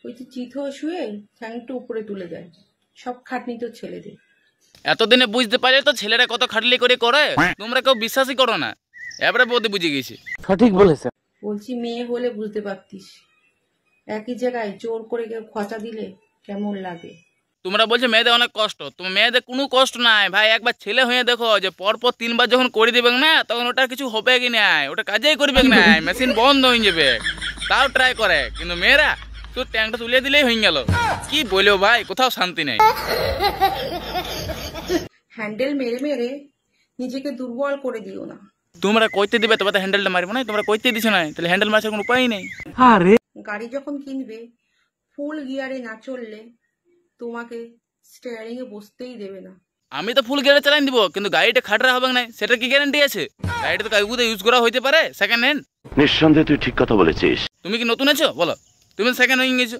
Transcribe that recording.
ওই যে চিত হয়ে শুয়ে ঠ্যাংটা উপরে তুলে দেয়, সব খাটনি তো ছেলেদের। এতদিনে বুঝতে পারলে তো ছেলেরা কত খাটলি করে করে, তোমরা কেউ বিশ্বাসই করো না। এবারে বৌদি বুঝে গেছি। সঠিক বলেছে। বলছি মেয়ে হলে বুঝতে পারতিস, একই জায়গায় জোর করে কেউ খচা দিলে কেমন লাগে। তোমরা বলছো মেয়েদের অনেক কষ্ট, তোমার মেয়েদের কোনো কষ্ট নাই ভাই। একবার ছেলে হয়ে দেখো, যে পরপর 3বার যখন করে দিবে না, তখন ওটা কিছু হবে কি নাই, ওটা কাজেই করবে না, মেশিন বন্ধ হয়ে যাবে। তাও ট্রাই করে, কিন্তু মেয়েরা শুধু ট্যাঙ্কটা তুলে দিলেই হয়ে গেল। কি বলবো ভাই, কোথাও শান্তি নেই। হ্যান্ডেল মেরে মেরে নিজেকে দুর্বল করে দিও না। তোমরা কইতে দিবে তবে তো হ্যান্ডেলটা মারবো না, তোমরা কইতে দিছো না, তাহলে হ্যান্ডেল মারার কোনো উপায় নেই। আরে গাড়ি যখন কিনবে ফুল গিয়ারে না চললে তোমাকে স্টিয়ারিং এ বসতেই দেবে না। আমি তো ফুল গিয়ারে চালাই দিব, কিন্তু গাড়িটা খাটরা হবে না, সেটা কি গ্যারান্টি আছে? গাড়িটা তো কাউকে ইউজ করা হইতে পারে, সেকেন্ড হ্যান্ড। নিঃসন্দেহে তুই ঠিক কথা বলেছিস। তুমি কি নতুন আছো বলো? তুমি সেকেন্ড হয়ে গেছো।